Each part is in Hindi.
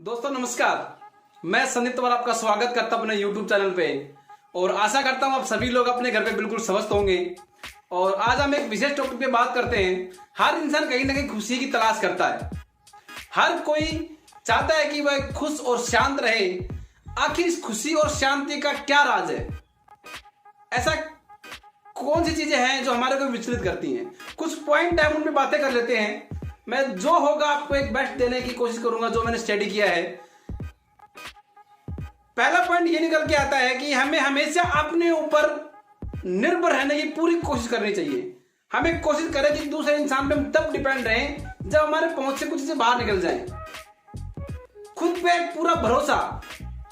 दोस्तों नमस्कार, मैं संदीप तंवर आपका स्वागत करता हूं अपने YouTube चैनल पे और आशा करता हूं आप सभी लोग अपने घर पे बिल्कुल स्वस्थ होंगे। और आज हम एक विशेष टॉपिक पे बात करते हैं। हर इंसान कहीं ना कहीं खुशी की तलाश करता है। हर कोई चाहता है कि वह खुश और शांत रहे। आखिर इस खुशी और शांति का क्या राज है? ऐसा कौन सी चीजें हैं जो हमारे को विचलित करती हैं? कुछ पॉइंट है, हम उन पे बातें कर लेते हैं। मैं जो होगा आपको एक बेस्ट देने की कोशिश करूंगा, जो मैंने स्टडी किया है। पहला पॉइंट ये निकल के आता है कि हमें हमेशा अपने ऊपर निर्भर रहने की पूरी कोशिश करनी चाहिए। हमें कोशिश करें कि दूसरे इंसान पे हम तब डिपेंड रहें जब हमारे पहुंच से कुछ चीजें बाहर निकल जाएं। खुद पे एक पूरा भरोसा,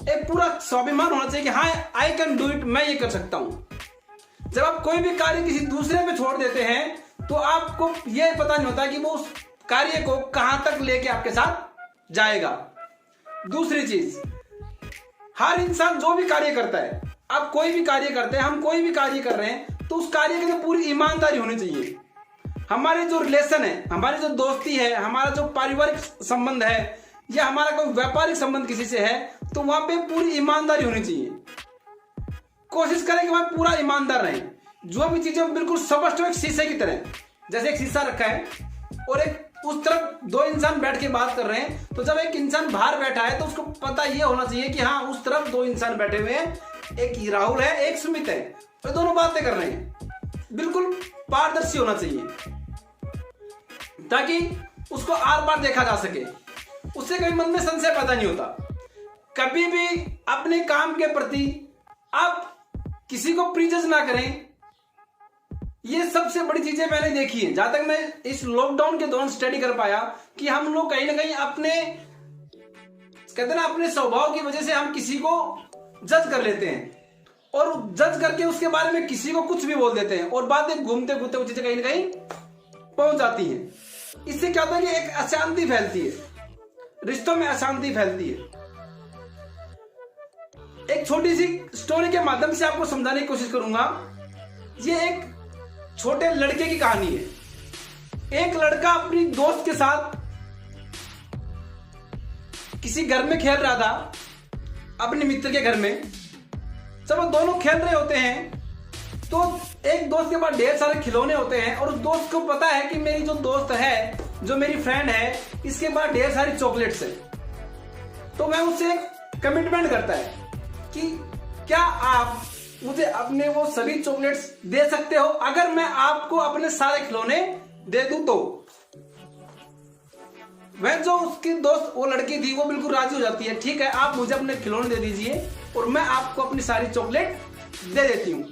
एक पूरा स्वाभिमान होना चाहिए कि हाँ आई कैन डू इट, मैं ये कर सकता हूं। जब आप कोई भी कार्य किसी दूसरे पे छोड़ देते हैं तो आपको यह पता नहीं होता कि वो उस कार्य को कहां तक लेके आपके साथ जाएगा। दूसरी चीज, हर इंसान जो भी कार्य करता है, आप कोई भी कार्य करते हैं, हम कोई भी कार्य कर रहे हैं, तो उस कार्य के अंदर पूरी ईमानदारी होनी चाहिए। हमारे जो रिलेशन है, हमारी जो दोस्ती है, हमारा जो पारिवारिक संबंध है या हमारा कोई व्यापारिक संबंध किसी से है, तो वहां पे पूरी ईमानदारी होनी चाहिए। कोशिश करें कि वहां पूरा ईमानदार रहें। जो भी चीजें बिल्कुल स्पष्ट हो, एक शीशे की तरह। जैसे एक शीशा रखा है और एक उस तरफ दो इंसान बैठ के बात कर रहे हैं, तो जब एक इंसान बाहर बैठा है तो उसको पता यह होना चाहिए कि हाँ उस तरफ दो इंसान बैठे हुए हैं, एक राहुल है, एक सुमित है, और दोनों बातें कर रहे हैं। बिल्कुल पारदर्शी होना चाहिए ताकि उसको आर पार देखा जा सके। उससे कभी मन में संशय पैदा नहीं होता। कभी भी अपने काम के प्रति आप किसी को प्रीजज ना करें। ये सबसे बड़ी चीजें मैंने देखी है। जहां तक मैं इस लॉकडाउन के दौरान स्टडी कर पाया कि हम लोग कहीं ना कहीं अपने कहते हैं ना, अपने स्वभाव की वजह से हम किसी को जज कर लेते हैं और जज करके उसके बारे में किसी को कुछ भी बोल देते हैं और बातें घूमते घूमते वो चीजें कहीं ना कहीं पहुंच जाती हैं। इससे क्या होता है कि एक अशांति फैलती है, रिश्तों में अशांति फैलती है। एक छोटी सी स्टोरी के माध्यम से आपको समझाने की कोशिश करूंगा। ये एक छोटे लड़के की कहानी है। एक लड़का अपनी दोस्त के साथ किसी घर में खेल रहा था, अपने मित्र के घर में। जब वो दोनों खेल रहे होते हैं तो एक दोस्त के पास ढेर सारे खिलौने होते हैं और उस दोस्त को पता है कि मेरी जो दोस्त है, जो मेरी फ्रेंड है, इसके पास ढेर सारी चॉकलेट्स है। तो मैं उससे कमिटमेंट करता है कि क्या आप मुझे अपने वो सभी चॉकलेट्स दे सकते हो अगर मैं आपको अपने सारे खिलौने दे दूं तो। वह जो उसकी दोस्त वो लड़की थी वो बिल्कुल राजी हो जाती है। ठीक है, आप मुझे अपने खिलौने दे दीजिए और मैं आपको अपनी सारी चॉकलेट दे देती हूं।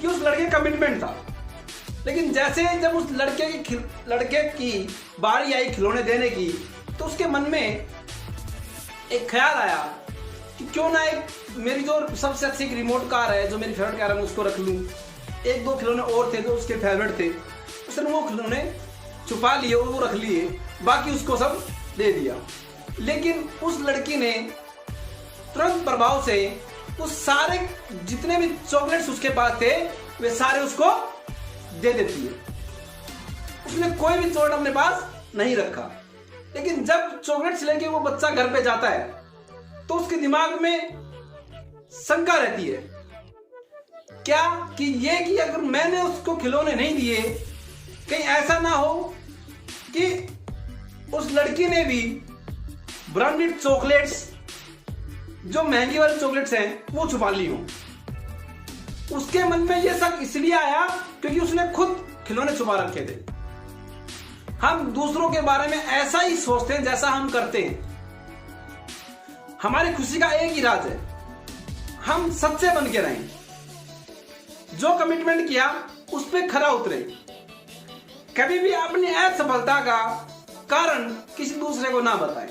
ये उस लड़के का कमिटमेंट था। लेकिन जैसे जब उस लड़के की बारी आई खिलौने देने की, तो उसके मन में एक ख्याल आया कि क्यों ना एक मेरी जो सबसे अच्छी रिमोट कार है, जो मेरी फेवरेट कार है, मैं उसको रख लूं। एक दो खिलौने और थे जो उसके फेवरेट थे, उसने वो खिलौने छुपा लिए और वो रख लिए, बाकी उसको सब दे दिया। लेकिन उस लड़की ने तुरंत प्रभाव से उस सारे जितने भी चॉकलेट्स उसके पास थे वे सारे उसको दे देती है। उसने कोई भी चॉकलेट अपने पास नहीं रखा। लेकिन जब चॉकलेट्स लेके वो बच्चा घर पे जाता है तो उसके दिमाग में शंका रहती है, क्या कि ये कि अगर मैंने उसको खिलौने नहीं दिए, कहीं ऐसा ना हो कि उस लड़की ने भी ब्रांडेड चॉकलेट्स, जो महंगी वाली चॉकलेट्स हैं, वो छुपा ली हो। उसके मन में यह शक इसलिए आया क्योंकि उसने खुद खिलौने छुपा रखे थे। हम दूसरों के बारे में ऐसा ही सोचते हैं जैसा हम करते हैं। हमारी खुशी का एक ही राज है, हम सच्चे बन के रहें। जो कमिटमेंट किया उस पर खरा उतरे। कभी भी अपनी असफलता का कारण किसी दूसरे को ना बताएं।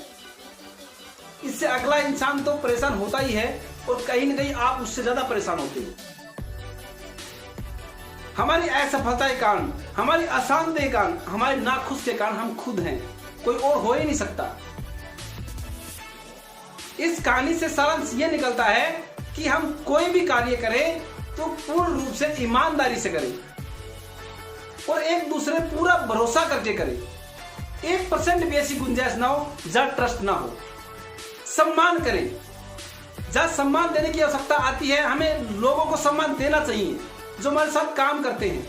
इससे अगला इंसान तो परेशान होता ही है और कहीं ना कहीं आप उससे ज्यादा परेशान होते हैं। हमारी असफलता के कारण, हमारी अशांति के कारण, हमारे नाखुश के कारण हम खुद हैं, कोई और हो ही नहीं सकता। इस कहानी से सारांश यह निकलता है कि हम कोई भी कार्य करें तो पूर्ण रूप से ईमानदारी से करें और एक दूसरे पूरा भरोसा करके करें। 1% भी ऐसी गुंजाइश ना हो जहां ट्रस्ट ना हो। सम्मान करें। जहां सम्मान देने की आवश्यकता आती है, हमें लोगों को सम्मान देना चाहिए जो हमारे साथ काम करते हैं,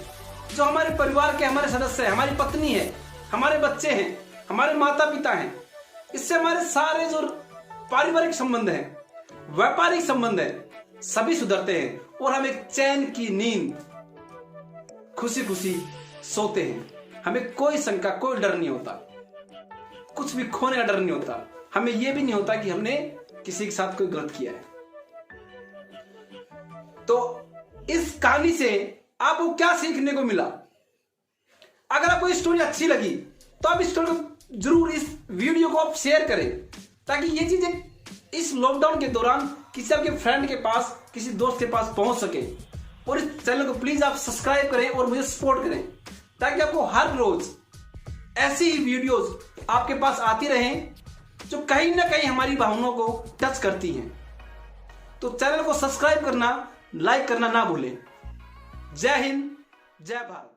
जो हमारे परिवार के हमारे सदस्य हैं, हमारी पत्नी है, हमारे बच्चे हैं, हमारे माता पिता हैं। इससे हमारे सारे जो पारिवारिक संबंध हैं, व्यापारिक संबंध है, सभी सुधरते हैं और हम एक चैन की नींद खुशी खुशी सोते हैं। हमें कोई शंका, कोई डर नहीं होता, कुछ भी खोने का डर नहीं होता। हमें यह भी नहीं होता कि हमने किसी के साथ कोई गलत किया है। तो इस कहानी से आपको क्या सीखने को मिला? अगर आपको ये स्टोरी अच्छी लगी तो आप इस स्टोरी को जरूर, इस वीडियो को आप शेयर करें, ताकि ये चीजें इस लॉकडाउन के दौरान किसी आपके फ्रेंड के पास, किसी दोस्त के पास पहुंच सके। और इस चैनल को प्लीज आप सब्सक्राइब करें और मुझे सपोर्ट करें, ताकि आपको हर रोज ऐसी ही वीडियोस आपके पास आती रहें जो कहीं ना कहीं हमारी भावनाओं को टच करती हैं। तो चैनल को सब्सक्राइब करना, लाइक करना ना भूलें। जय हिंद, जय भारत।